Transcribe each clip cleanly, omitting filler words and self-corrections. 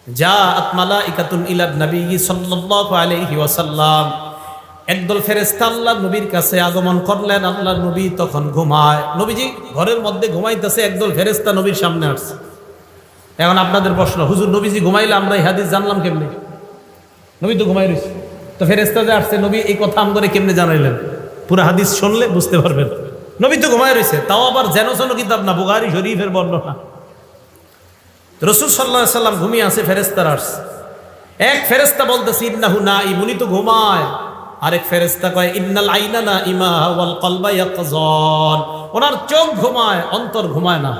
জাআত মালাইকাতুন ইলা নবী সাল্লাল্লাহু আলাইহি ওয়াসাল্লাম। একদল ফেরেশতা আল্লাহর নবীর কাছে আগমন করলেন। আল্লাহর নবী তখন ঘুমায়। নবীজি ঘরের মধ্যে ঘুমাইতেছে, একদল ফেরেশতা নবীর সামনে আসছে। এখন আপনাদের প্রশ্ন, হুজুর নবীজি ঘুমাইলে আমরা এই হাদিস জানলাম কেমনে? নবী তো ঘুমাই রয়েছে, তো ফেরেশতা যে আসছে নবী এই কথা আমগরে কেমনে জানাইলেন? পুরো হাদিস শুনলে বুঝতে পারবেন। নবী তো ঘুমাই রয়েছে, তাও আবার যেন কিতাব না, বুখারী শরীফের বর্ণনা। রাসূল সাল্লাল্লাহু আলাইহি সাল্লাম ঘুমিয়ে আছে, ফেরেশতারা আসছে। এক ফেরেশতা বলতেছে ইন্নাহু নাঈম, উনি তো ঘুমায়। আরেক ফেরেশতা কয় ইন্নাল আইনা নাঈমা ওয়াল কলবা ইয়াকযান, ওনার চোখ ঘুমায় অন্তর ঘুমায় না।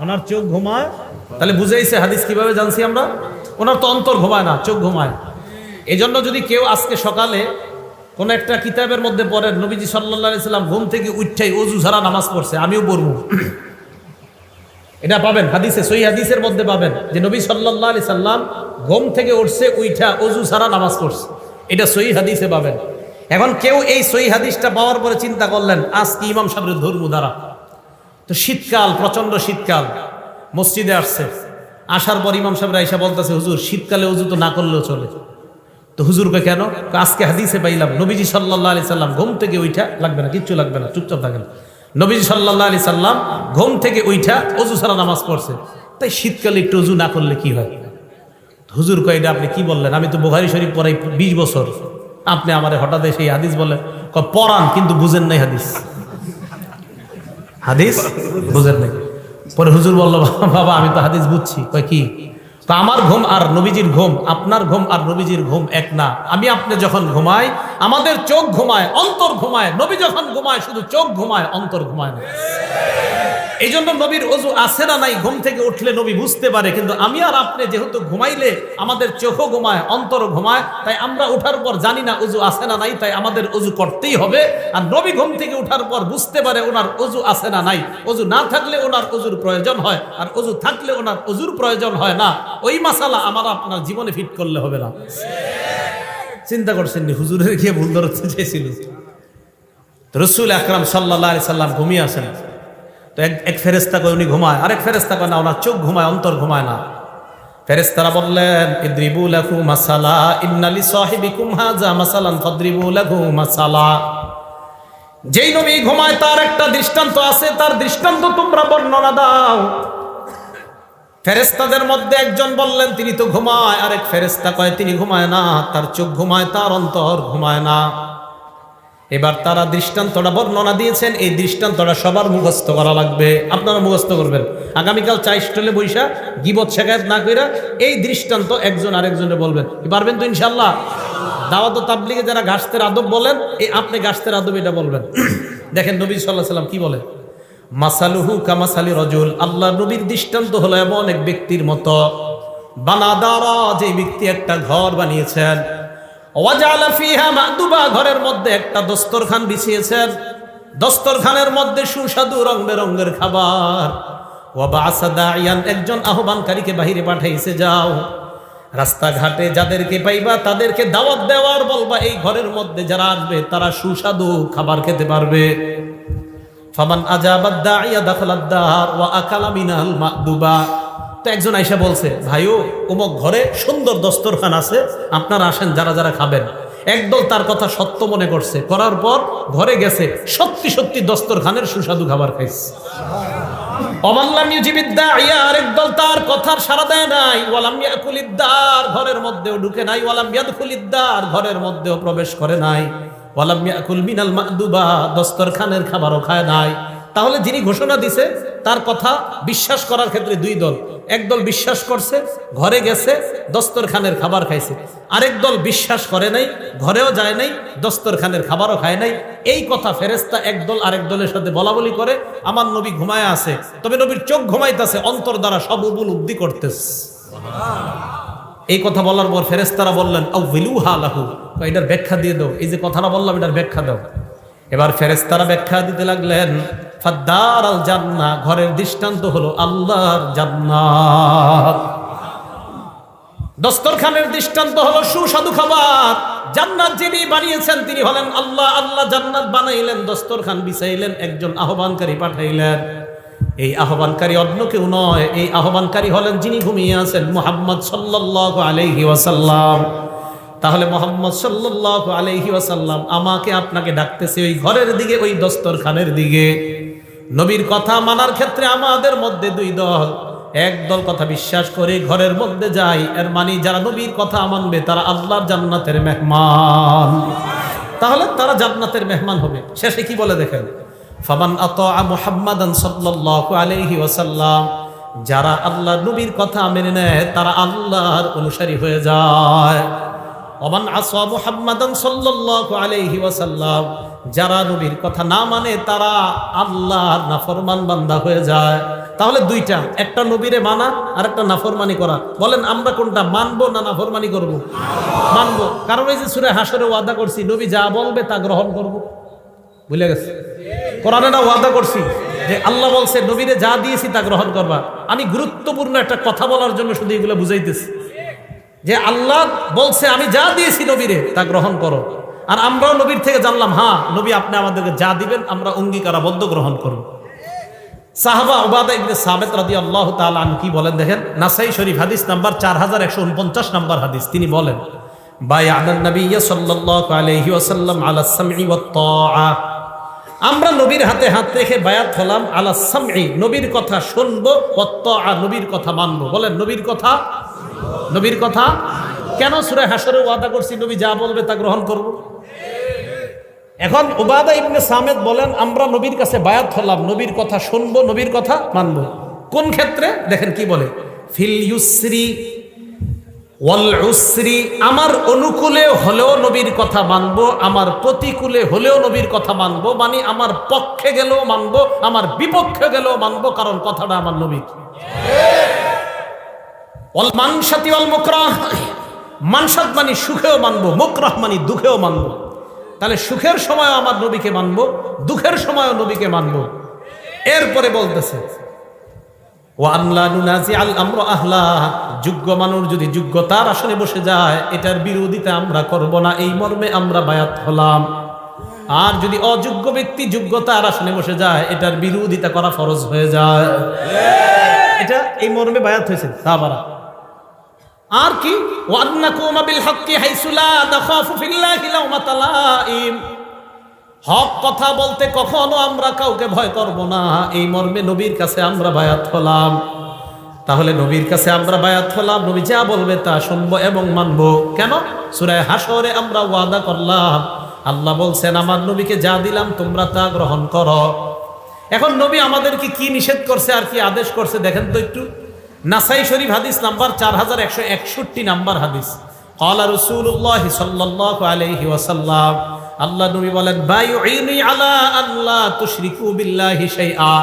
ওনার চোখ ঘুমায়, তাহলে বুঝাইছে হাদিস কিভাবে জানছি আমরা? ওনার তো অন্তর ঘুমায় না, চোখ ঘুমায়। এই জন্য যদি কেউ আজকে সকালে কোন একটা কিতাবের মধ্যে পড়েন নবীজি সাল্লাল্লাহু আলাইহি সাল্লাম ঘুম থেকে উঠেই ওযু ছাড়া নামাজ পড়ছে, আমিও পড়বো, এটা পাবেন হাদিসে, সহিহ হাদিসের মধ্যে পাবেন যে নবী সাল্লাল্লাহু আলাইহি সাল্লাম ঘুম থেকে উঠছে, উঠা ওযু ছাড়া নামাজ পড়ছে, এটা সহিহ হাদিসে পাবেন। এখন কেউ এই সহিহ হাদিসটা পাওয়ার পরে চিন্তা করলেন আজকে ইমাম সাহেবের ধর্ম দ্বারা, তো শীতকাল, প্রচন্ড শীতকাল, মসজিদে আসছে। আসার পর ইমাম সাহেব আয়েশা বলতেছে হুজুর শীতকালে ওযু তো না করলেও চলে। তো হুজুরকে কেন? আজকে হাদিসে পাইলাম নবীজি সাল্লাল্লাহু আলাইহি সাল্লাম ঘুম থেকে উঠা, লাগবে না, কিচ্ছু লাগবে না, চুপচাপ থাকেন, নবীজি সাল্লাল্লাহু আলাইহি সাল্লাম ঘুম থেকে উঠা ওযু ছাড়া নামাজ পড়ছে, তাই শীতকালে একটু ওযু না করলে কি হয়? হুজুর কয় এটা আপনি কি বললেন? আমি তো বুখারী শরীফ পড়াই 20 বছর, আপনি আমারে হঠাৎ সেই হাদিস বলে পড়ান, কিন্তু বুঝেন নাই হাদিস, হাদিস বুঝেন নাই। পরে হুজুর বলল বাবা আমি তো হাদিস বুঝছি। কয় কি? তো আমার ঘুম আর নবীজির ঘুম, আপনার ঘুম আর নবীজির ঘুম এক না। আমি আপনি যখন ঘুমাই আমাদের চোখ ঘুমায়, অন্তর ঘুমায়। নবী যখন ঘুমায় শুধু চোখ ঘুমায়, অন্তর ঘুমায় না। এই জন্য নবীর ওযু আছে না নাই ঘুম থেকে উঠলে নবী বুঝতে পারে, কিন্তু আমি আর আপনি যেহেতু ঘুমাইলে আমাদের চোখও ঘুমায়, অন্তরও ঘুমায়, তাই আমরা উঠার পর জানি না ওযু আছে না নাই, তাই আমাদের ওযু করতেই হবে। আর নবী ঘুম থেকে উঠার পর বুঝতে পারে ওনার ওযু আছে না নাই। ওযু না থাকলে ওনার ওযুর প্রয়োজন হয়, আর ওযু থাকলে ওনার ওযুর প্রয়োজন হয় না। ওই মাসালা আমার আপনার জীবনে ফিট করলে হবে না। চিন্তা করছেন নি হুজুরের গিয়ে ভুল ধরতে চেয়েছিল? রাসূল আকরাম সাল্লাল্লাহু আলাইহি সাল্লাম ঘুমিয়ে আসেন। তো এক ফেরেশতা কয় উনি ঘুমায়, আরেক ফেরেশতা কয় না ওনার চোখ ঘুমায়, অন্তর ঘুমায় না। ফেরেশতারা বললেন ইদরিবু লাহু মাসালা ইন্না লিসাহিবিকুম হাযা মাসালান ফাদরিবু লাহু মাসালা। যেই নবী ঘুমায় তার একটা দৃষ্টান্ত আছে, তার দৃষ্টান্ত তোমরা বর্ণনা দাও। ফেরেশতাদের মধ্যে একজন বললেন তিনি তো ঘুমায়, আরেক ফেরেশতা কয় তিনি ঘুমায় না, তার চোখ ঘুমায়, তার অন্তর ঘুমায় না। এবার তারা দৃষ্টান্তটা বর্ণনা দিয়েছেন, এই দৃষ্টান্তটা সবার মুখস্থ করা লাগবে, আপনারা মুখস্থ করবেন। আগামীকাল চা স্টলে বৈশা গীবত শেখায়ত না কইরা এই দৃষ্টান্ত একজন আরেকজনে বলবেন, পারবেন তো ইনশাআল্লাহ? দাওয়াত ও তাবলীগে যারা গাছতের আদব বলেন, এই আপনি গাছতের আদব এটা বলবেন। দেখেন নবী সাল্লাল্লাহু আলাইহি সাল্লাম কি বলে, মাসালুহু কামাসালি রাজুল, আল্লাহ নবীর দৃষ্টান্ত হলো এমন এক ব্যক্তির মতো, বানাদারা, যে ব্যক্তি একটা ঘর বানিয়েছেন, ওয়াজালা ফিহা মাদুবা, ঘরের মধ্যে একটা দস্তরখান বিছিয়েছেন, দস্তরখানের মধ্যে সুস্বাদু রং বেরঙের খাবার। ওয়া বা'সা দাইয়ান, একজন আহ্বানকারীকে বাহিরে পাঠাইছে, যাও রাস্তাঘাটে যাদেরকে পাইবা তাদেরকে দাওয়াত দেওয়ার বলবা এই ঘরের মধ্যে যারা আসবে তারা সুস্বাদু খাবার খেতে পারবে। ফামান আজাবাদ দাইয়া দাখালাদ দার ওয়া আকালা মিনাল মাদুবা। তো একজন আয়েশা বলছে ভাইও অমুক ঘরে সুন্দর দস্তরখান আছে, আপনারা আসেন যারা যারা খাবেন। একদল তার কথা সত্য মনে করছে, করার পর ঘরে গেছে, সত্যি সত্যি দস্তরখানের সুস্বাদু খাবার খাইছে। অমাল্লাম ইউজিবিদ দাইয়া, আরেক দল তার কথার সাড়া দেয় নাই, ওয়ালাম ইয়াকুলিদ দার, ঘরের মধ্যেও ঢুকে নাই, ওয়ালাম ইয়াদখুলিদ দার, ঘরের মধ্যেও প্রবেশ করে নাই, ওয়ালাম ইয়াকুল মিনাল মাদুবা, দস্তরখানের খাবারও খায় নাই। তাহলে যিনি ঘোষণা দিছে তার কথা বিশ্বাস করার ক্ষেত্রে দুই দল, একদল বিশ্বাস করছে, ঘরে গেছে, দস্তরখানের খাবার খাইছে, আরেক দল বিশ্বাস করে নাই, ঘরেও যায় নাই, দস্তরখানের খাবারও খায় নাই। এই কথা ফেরেশতা একদল আরেক দলের সাথে বলা বলি করে, আমার নবী ঘুমায় আছে, তবে নবীর চোখ ঘুমাইতেছে, অন্তর দ্বারা সব উপলব্ধি করতেছে। এই কথা বলার পর ফেরেশতারা বললেন আউযিলুহা লাহু, এটার ব্যাখ্যা দিয়ে দাও, এই যে কথাটা বললাম এটার ব্যাখ্যা দাও। এবার ফেরেশতারা ব্যাখ্যা দিতে লাগলেন, ফাদ্দার আল জান্নাহ, ঘরের দৃষ্টান্ত হলো আল্লাহর জান্নাত, দস্তরখানের দৃষ্টান্ত হলো সুস্বাদু খাবার। জান্নাত যিনি বানিয়েছেন তিনি হলেন আল্লাহ, আল্লাহ জান্নাত বানাইলেন, দস্তরখান বিছাইলেন, একজন আহ্বানকারী পাঠাইলেন। এই আহ্বানকারী অন্য কেউ নয়, এই আহ্বানকারী হলেন যিনি ঘুমিয়ে আছেন, মুহাম্মদ সাল্লাল্লাহু আলাইহি ওয়াসাল্লাম। তাহলে মুহাম্মদ সাল্লাল্লাহু আলাইহি ওয়াসাল্লাম আমাকে আপনাকে ডাকতেছে ওই ঘরের দিকে, ওই দস্তরখানের দিকে। নবীর কথা মানার ক্ষেত্রে আমাদের মধ্যে দুই দল। এক দল কথা বিশ্বাস করে ঘরের মধ্যে যায়, এর মানে যারা নবীর কথা মানবে তারা আল্লাহর জান্নাতের মেহমান। তাহলে তারা জান্নাতের মেহমান হবে। শেষে কি বলে দেখেন, ফামান আতাআ মুহাম্মাদান সাল্লাল্লাহু আলাইহি ওয়াসাল্লাম, যারা আল্লাহর নবীর কথা মেনে নেয় তারা আল্লাহর অনুসারী হয়ে যায়। ওমান আসা মুহাম্মাদান সাল্লাল্লাহু আলাইহি ওয়াসাল্লাম, যারা নবীর কথা না মানে তারা আল্লাহর নাফরমান বান্দা হয়ে যায়। তাহলে দুইটা, একটা নবীরে মানা আর একটা নাফরমানি করা। বলেন আমরা কোনটা মানবো না নাফরমানি করব? মানবো। কারণ এই যে সূরা হাশরে ওয়াদা করছি নবী যা বলবে তা গ্রহণ করব। ভুলে গেছে? কোরআনে না ওয়াদা করছি যে আল্লাহ বলছে নবীরে যা দিয়েছি তা গ্রহণ করবা। আমি গুরুত্বপূর্ণ একটা কথা বলার জন্য শুধু এগুলো বুঝাইতেছি যে আল্লাহ বলছে আমি যা দিয়েছি নবীরে তা গ্রহণ করো। আর আমরাও নবীর থেকে জানলাম হ্যাঁ নবী আপনি আমাদেরকে যা দিবেন আমরা অঙ্গীকারাবদ্ধ গ্রহণ করব। সাহাবা উবাদা ইবনে সামিত রাদিয়াল্লাহু তাআলা আনহু কি বলেন দেখেন, নাসাই শরীফ হাদিস নাম্বার 4149 নম্বর হাদিস। তিনি বলেন বায়া'আন নবিয়্য সাল্লাল্লাহু আলাইহি ওয়াসাল্লাম আলা সামঈ ওয়াত তাআ, আমরা নবীর হাতে হাত রেখে বায়াত হলাম আলা সামঈ, নবীর কথা শুনবো, ওয়াত তাআ, নবীর কথা মানবো। বলেন নবীর কথা, নবীর কথা কেন সূরা হাশরে ওয়াদা করছি নবী যা বলবে তা গ্রহণ করব। এখন উবাদা ইবনে সামিত বলেন আমরা নবীর কাছে বায়াত হলাম, নবীর কথা শুনবো, নবীর কথা মানবো। কোন ক্ষেত্রে দেখেন কি বলে, ফিল ইউসরি ওয়াল উসরি, আমার অনুকূলে হলেও নবীর কথা মানবো, আমার প্রতিকূলে হলেও নবীর কথা মানবো। মানে আমার পক্ষে গেলেও মানবো, আমার বিপক্ষে গেলেও মানবো, কারণ কথাটা আমার নবীর। ওয়াল মানশাতি ওয়াল মুকরাহ, মানশাত মানে সুখেও মানবো, মুকরাহ মানে দুঃখেও মানবো। তাহলে সুখের সময় আমার নবীকে মানবো, দুঃখের সময়ও নবীকে মানবো। এরপরে বলতেছে ওয়ান লা নুনাজিআল আমর আহলা, যোগ্য মানুষ যদি যোগ্যতার আসনে বসে যায় এটার বিরোধিতা আমরা করব না, এই মর্মে আমরা বায়াত হলাম। আর যদি অযোগ্য ব্যক্তি যোগ্যতার আসনে বসে যায় এটার বিরোধিতা করা ফরজ হয়ে যায়। এটা এই মর্মে বায়াত হয়েছে সাহাবারা। আর কি ওয়ান্নাকুম বিল হক্কি হাইসু লা তাখাফু ফিল্লাহি লাওমাতা লাইম, হক কথা বলতে কখনো আমরা কাউকে ভয় করব না, এই মর্মে নবীর কাছে আমরা বায়াত হলাম। তাহলে নবীর কাছে আমরা বায়াত হলাম, নবী যা বলবে তা শুনবো এবং মানবো। কেন? সূরা হাশরে আমরা ওয়াদা করলাম, আল্লাহ বলছেন আমার নবীকে যা দিলাম তোমরা তা গ্রহণ করো। এখন নবী আমাদেরকে কি নিষেধ করছে আর কি আদেশ করছে দেখেন তো একটু। নাসাই শরীফ হাদিস নাম্বার 4161 নাম্বার হাদিস। ক্বালা রাসূলুল্লাহ সাল্লাল্লাহু আলাইহি ওয়াসাল্লাম, আল্লাহ নবী বলেন বায়ুইনি আলা আল্লা তুশরিকু বিল্লাহি শাইআ,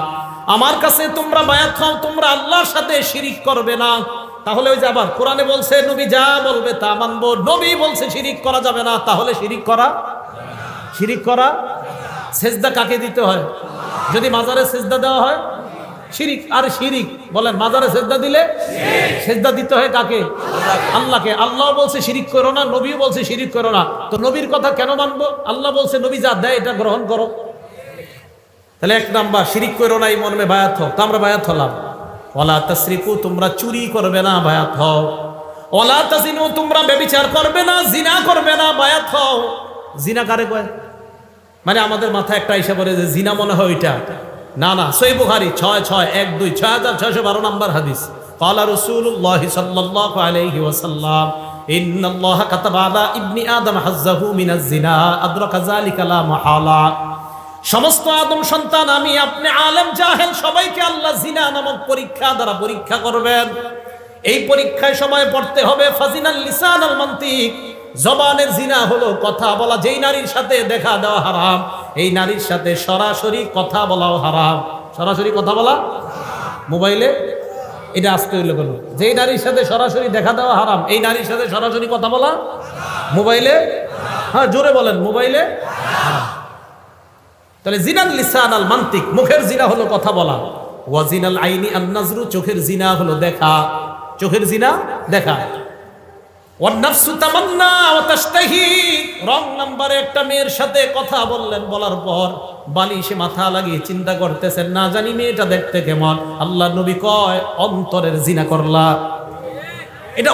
আমার কাছে তোমরা বায়াত হও তোমরা আল্লাহর সাথে শিরিক করবে না। তাহলে ওই যে আবার কোরআনে বলছে নবী যা বলবে তা মানবো, নবী বলছে শিরিক করা যাবে না, তাহলে শিরিক করা, শিরিক করা। সেজদা কাকে দিতে হয়? যদি মাজারে সেজদা দেওয়া হয় শিরিক। আর শিরিক বলেন মাজারে সেজদা দিলে সেজদা দিতে হয় কাকে? আল্লাহকে। আল্লাহ বলছে শিরিক করো না, নবীও বলছে শিরিক করো না, তো নবীর কথা কেন মানবো? আল্লাহ বলছে নবী যা দেয় এটা গ্রহণ করো। তাহলে এক নাম্বার শিরিক করো না, এই মর্মে বায়াত হও, তো আমরা বায়াত হলাম। ওয়ালা তাসরিকু, তোমরা চুরি করবে না, বায়াত হও। ওয়ালা তাজিনু, তোমরা ব্যভিচার করবে না, জিনা করবে না, বায়াত হও। জিনা কারে কয়? মানে আমাদের মাথায় একটা ইসা করে যে জিনা মনে হয় ওইটা, না না, সহিহ বুখারী 6612 6612 নাম্বার হাদিস। ক্বালা রাসূলুল্লাহ সাল্লাল্লাহু আলাইহি ওয়াসাল্লাম ইন্নাল্লাহা কাতাবা আলা ইবনি আদম হাজ্জাহু মিনাজ জিনা আদরাকা যালিকা লা মাহালা, সমস্ত আদম সন্তান আমি আপনি আলেম জাহেল সবাইকে আল্লাহ জিনা নামক পরীক্ষা দ্বারা পরীক্ষা করবেন। এই পরীক্ষায় সময় পড়তে হবে ফাজিনাল লিসান আল মান্তিক, জবানের জিনা হলো কথা বলা। যেই নারীর সাথে দেখা দেওয়া হারাম, এই নারীর সাথে সরাসরি কথা বলাও হারাম। সরাসরি কথা বলা মোবাইলে, এটা আসতে হইলো কেন? যেই নারীর সাথে সরাসরি দেখা দেওয়া হারাম, এই নারীর সাথে সরাসরি কথা বলা মোবাইলে, হ্যাঁ জোরে বলেন, মোবাইলে হারাম। তাহলে জিনাল লিসান আল মান্তিক, মুখের জিনা হলো কথা বলা। ওয়াজিনাল আইনি আন নাজরু, চোখের জিনা হলো দেখা, চোখের জিনা দেখা। ওয়ান্নাফসু তামান্না ওয়া তাশতাহি, রং নাম্বারে একটা মেয়ের সাথে কথা বললেন, বলার পর বালিশে মাথা লাগিয়ে চিন্তা করতেছেন, না জানি মেয়েটা দেখতে কেমন। আল্লাহ নবী কয়, অন্তরের জিনা করলা। এটা